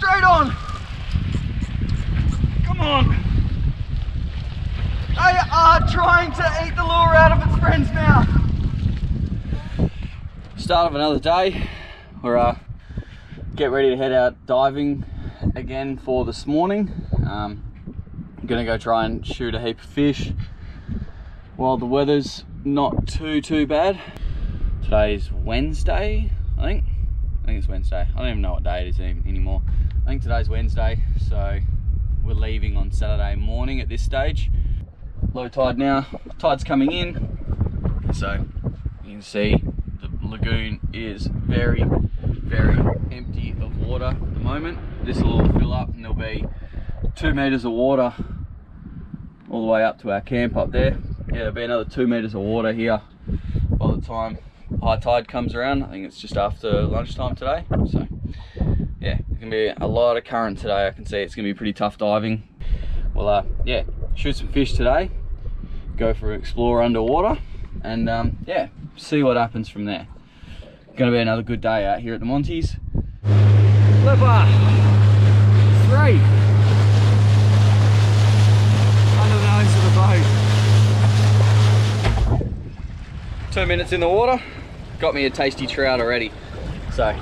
straight on. Come on. They are trying to eat the lure out of its friend's mouth. Start of another day. We're get ready to head out diving again for this morning. I'm gonna go try and shoot a heap of fish while the weather's not too bad. Today's Wednesday, I think it's Wednesday. I don't even know what day it is anymore. I think today's Wednesday, so we're leaving on Saturday morning at this stage. Low tide now, tide's coming in, so you can see the lagoon is very empty of water at the moment. This will all fill up and there'll be 2 meters of water all the way up to our camp up there. Yeah, there'll be another 2 meters of water here by the time high tide comes around. I think it's just after lunchtime today. So yeah, there's gonna be a lot of current today. I can see it's gonna be pretty tough diving. Well, yeah, shoot some fish today, go for an explore underwater, and yeah, see what happens from there. Gonna be another good day out here at the Monties. Flipper 3 under the nose of the boat. 2 minutes in the water, got me a tasty trout already. So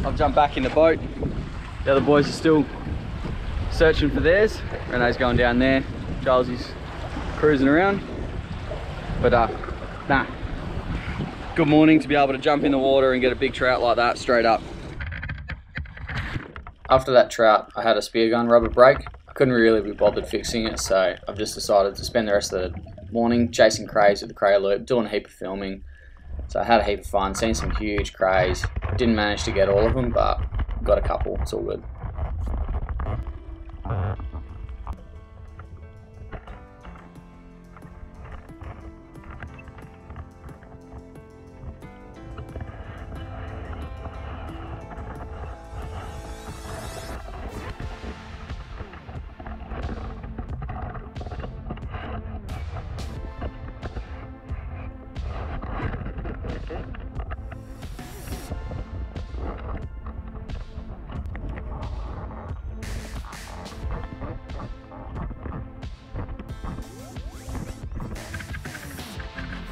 I've jumped back in the boat. The other boys are still searching for theirs. Renee's going down there, Charlesy's cruising around. But nah, good morning to be able to jump in the water and get a big trout like that straight up. After that trout, I had a spear gun rubber break. I couldn't really be bothered fixing it, so I've just decided to spend the rest of the morning chasing crays with the cray loop, doing a heap of filming. So I had a heap of fun, seen some huge crays. Didn't manage to get all of them, but got a couple, it's all good.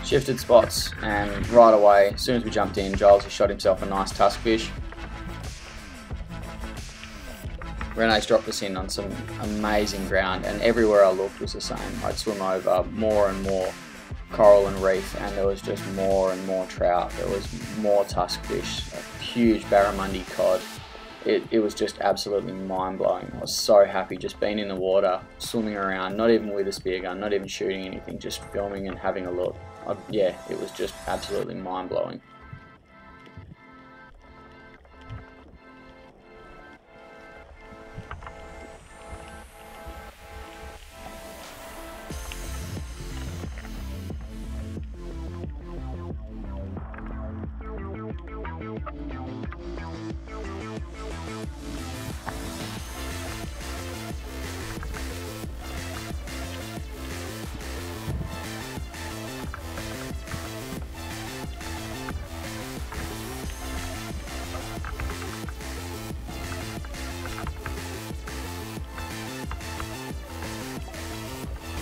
Shifted spots, and right away, as soon as we jumped in, Giles has shot himself a nice tusk fish. Renee's dropped us in on some amazing ground, and everywhere I looked was the same. I'd swim over more and more coral and reef, and there was just more and more trout. There was more tusk fish, a huge barramundi cod. It was just absolutely mind-blowing. I was so happy just being in the water, swimming around, not even with a spear gun, not even shooting anything, just filming and having a look. Yeah, it was just absolutely mind-blowing.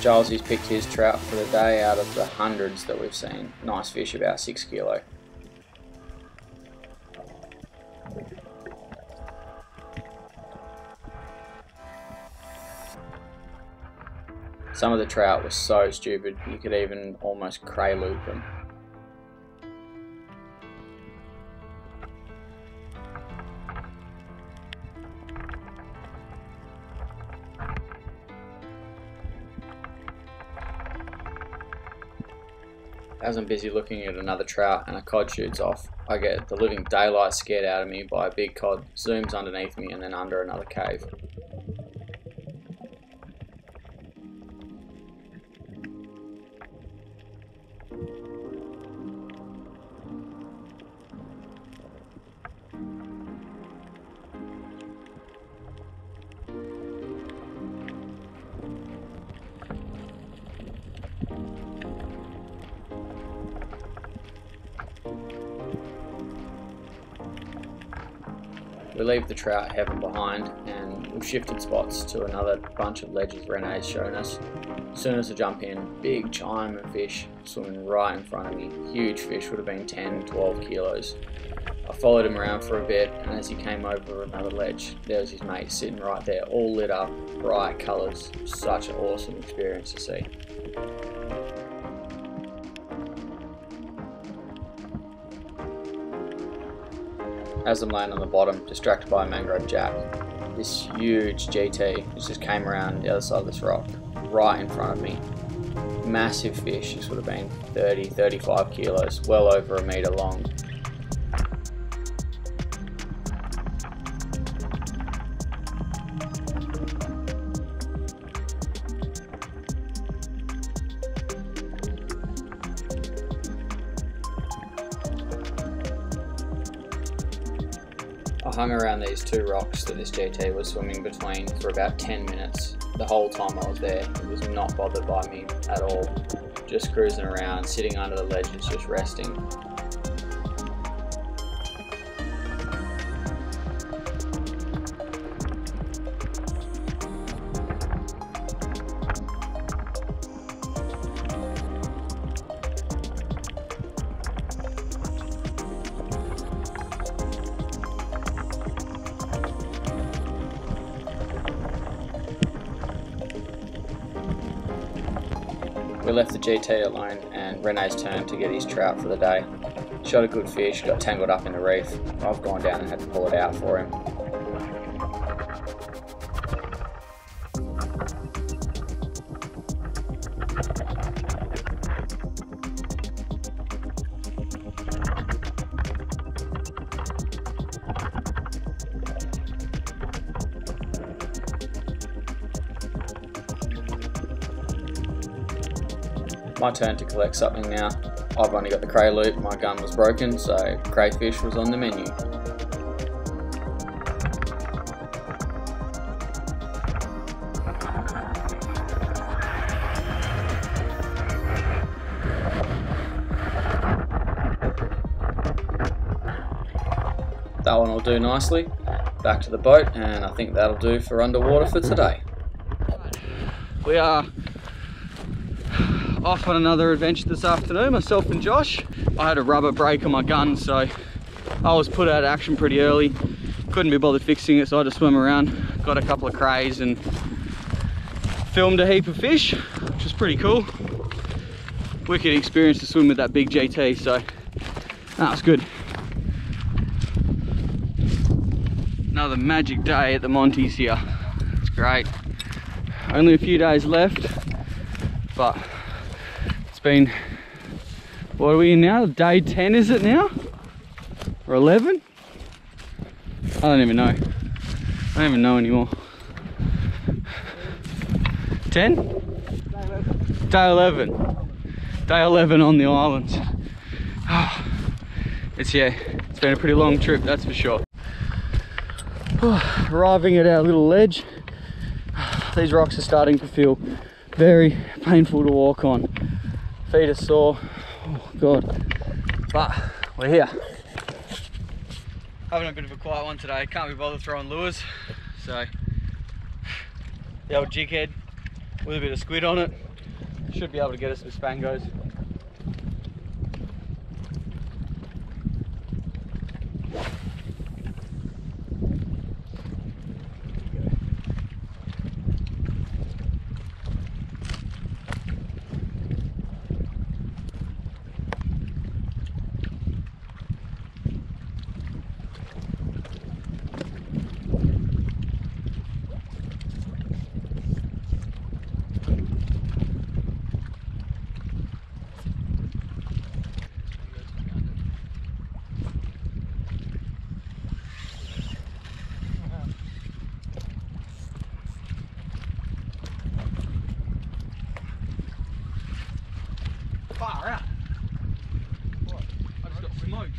Giles picked his trout for the day out of the hundreds that we've seen. Nice fish, about 6 kilo. Some of the trout were so stupid, you could even almost cray loop them. As I'm busy looking at another trout and a cod shoots off, I get the living daylight scared out of me by a big cod, zooms underneath me and then under another cave. we leave the trout heaven behind and we've shifted spots to another bunch of ledges Renee's shown us. As soon as I jump in, big chime of fish swimming right in front of me. Huge fish, would have been 10, 12 kilos. I followed him around for a bit, and as he came over another ledge, there was his mate sitting right there, all lit up, bright colours. Such an awesome experience to see. As I'm laying on the bottom, distracted by a mangrove jack, this huge GT just came around the other side of this rock, right in front of me. Massive fish, this would have been 30, 35 kilos, well over 1 metre long. I hung around these two rocks that this GT was swimming between for about 10 minutes. The whole time I was there, it was not bothered by me at all. Just cruising around, sitting under the ledges, just resting. We left the GT alone and Renee's turn to get his trout for the day. Shot a good fish, got tangled up in the reef. I've gone down and had to pull it out for him. My turn to collect something now. I've only got the cray loop, my gun was broken, so crayfish was on the menu. That one will do nicely. Back to the boat, and I think that'll do for underwater for today. We are off on another adventure this afternoon, myself and Josh. I had a rubber break on my gun, so I was put out of action pretty early. Couldn't be bothered fixing it, so I just swam around, got a couple of crays and filmed a heap of fish, which was pretty cool. Wicked experience to swim with that big GT, so that was good. Another magic day at the Monties here. It's great. Only a few days left, but it's been, what are we in now? Day 10 is it now? Or 11? I don't even know. I don't even know anymore. 10? Day 11. Day 11 on the islands. It's been a pretty long trip, that's for sure. Arriving at our little ledge. These rocks are starting to feel very painful to walk on. Feet are sore, oh god. But we're here. Having a bit of a quiet one today. Can't be bothered throwing lures. So the old jig head with a bit of squid on it. Should be able to get us some spangos. Far out. What? I just got smoked.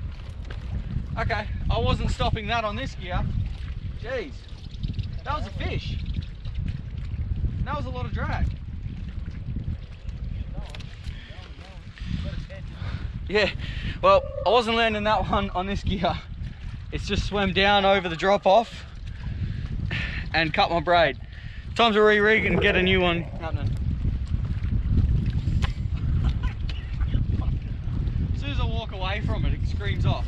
Okay, I wasn't stopping that on this gear. Jeez, that was a fish. That was a lot of drag. Yeah, well, I wasn't landing that one on this gear. It's just swam down over the drop off and cut my braid. Time to re-rig and get a new one happening. As soon as I walk away from it, it screams off.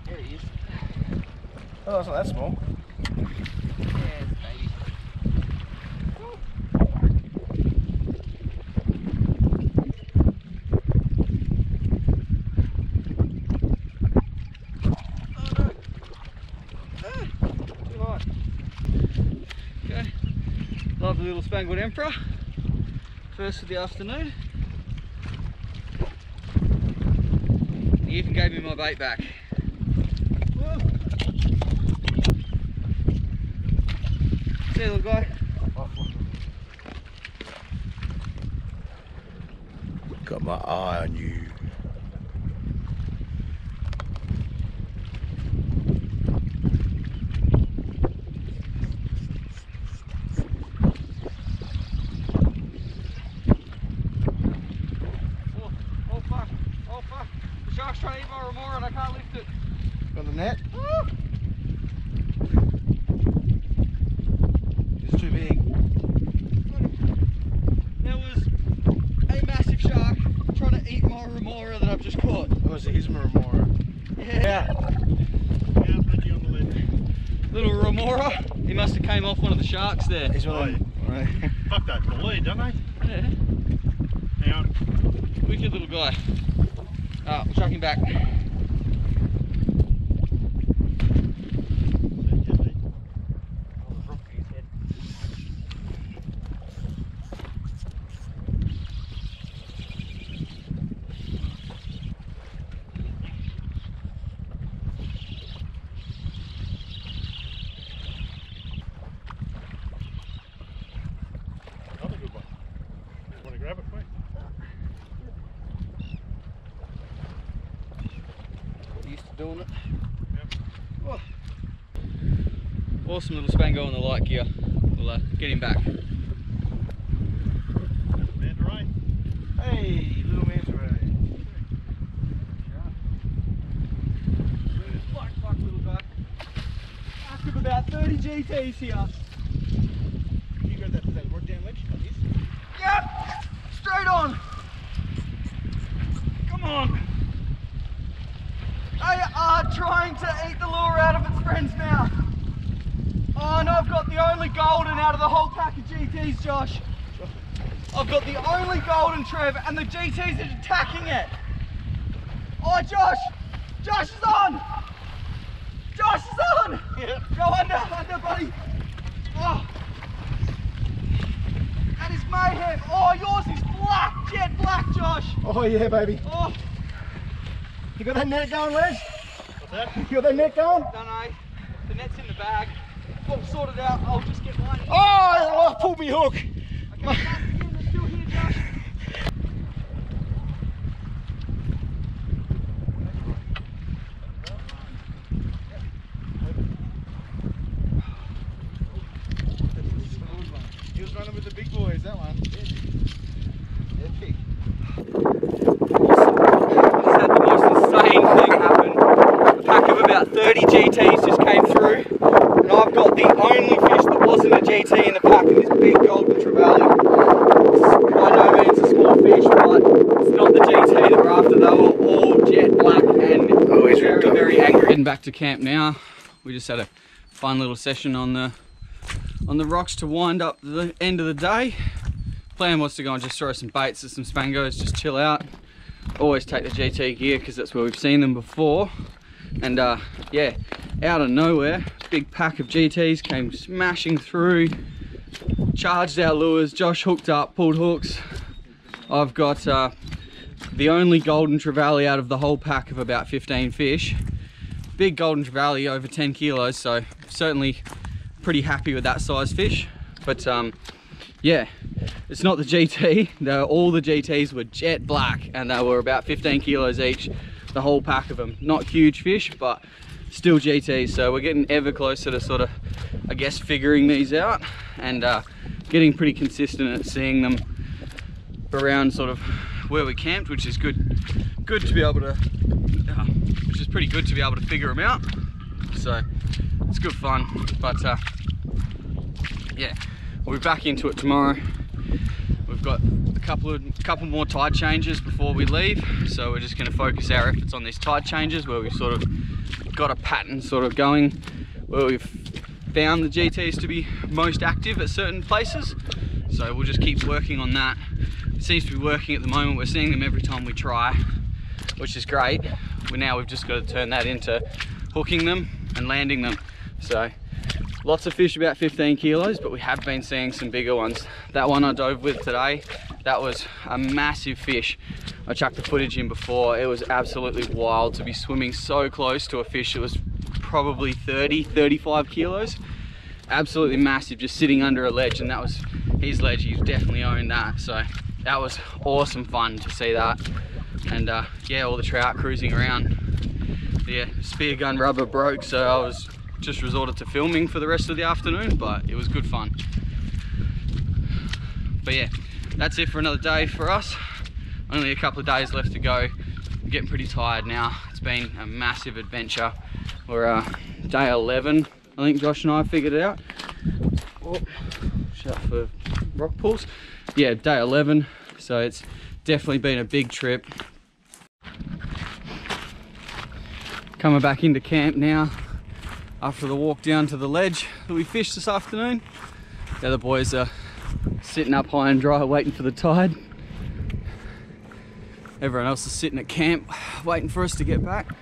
There he is. Oh, it's not that small. Yes, baby. Too hot. Okay. Lovely little spangled emperor. First for the afternoon. He even gave me my bait back. Whoa. See you, little guy. Got my eye on you. Oh fuck. Oh fuck. The shark's trying to eat my remora and I can't lift it. Got the net? Woo. It's too big. There was a massive shark trying to eat my remora that I've just caught. Oh, is it his remora? Yeah. Little remora. He must have came off one of the sharks there. He's one of them. Right. Fuck that, the lead, don't they? Yeah. Hang on. Wicked little guy. We'll chuck him back. Another good one. Want to grab it quick? Used to doing it. Yep. Oh. Awesome little spango on the light gear. We'll get him back. Mandarin. Hey, little man's right. Fuck, little guy. Back of about 30 GTs here. You got that work down ledge on this? Yep! Straight on! Come on! They are trying to eat the lure out of its friend's mouth. Oh, and I've got the only golden out of the whole pack of GTs, Josh. I've got the only golden, Trev, and the GTs are attacking it. Oh, Josh! Josh is on! Josh is on! Yeah. Go under, buddy. Oh. That is mayhem. Oh, yours is black, jet black, Josh. Oh yeah, baby. Oh, You got that net going, Les? What's that? You got that net going? don't know. The net's in the bag. I'll sort it out. I'll just get mine. Oh, I pulled me hook. Okay, that's again. They're still here, Josh. He was running with the big boys, that one. Yeah, big. Just had the most insane thing happen. A pack of about 30 GTs just came through, and I've got the only fish that wasn't a GT in the pack, and this big golden trevally. It's by no means a small fish, but it's not the GT that we're after. They were all jet black and very, very angry. Heading back to camp now. We just had a fun little session on the rocks to wind up the end of the day. Plan was to go and just throw some baits at some spangos, just chill out. Always take the GT gear because that's where we've seen them before. And yeah, out of nowhere, big pack of GTs came smashing through, charged our lures. Josh hooked up, pulled hooks. I've got the only golden trevally out of the whole pack of about 15 fish. Big golden trevally, over 10 kilos, so certainly pretty happy with that size fish. But yeah, it's not the GT. All the GTs were jet black, and they were about 15 kilos each, the whole pack of them. Not huge fish, but still GTs. So we're getting ever closer to sort of, I guess, figuring these out, and getting pretty consistent at seeing them around sort of where we camped, which is good to be able to, which is pretty good to be able to figure them out. So it's good fun. But yeah, we'll be back into it tomorrow. We've got a couple more tide changes before we leave, so we're just going to focus our efforts on these tide changes where we've sort of got a pattern sort of going, where we've found the GTs to be most active at certain places. So we'll just keep working on that. It seems to be working at the moment. We're seeing them every time we try, which is great. We've just got to turn that into hooking them and landing them. So lots of fish about 15 kilos, but we have been seeing some bigger ones. That one I dove with today, that was a massive fish. I chucked the footage in before. It was absolutely wild to be swimming so close to a fish that was probably 35 kilos. Absolutely massive, just sitting under a ledge, and that was his ledge. He's definitely owned that. So that was awesome fun to see that. And yeah, all the trout cruising around. Yeah, spear gun rubber broke, so I was just resorted to filming for the rest of the afternoon, but it was good fun. But yeah, that's it for another day for us. Only a couple of days left to go. I'm getting pretty tired now. It's been a massive adventure. We're day 11, I think Josh and I figured it out. Oh, shut for rock pools. Yeah, day 11, so it's definitely been a big trip. Coming back into camp now after the walk down to the ledge that we fished this afternoon. The other boys are sitting up high and dry waiting for the tide. Everyone else is sitting at camp waiting for us to get back.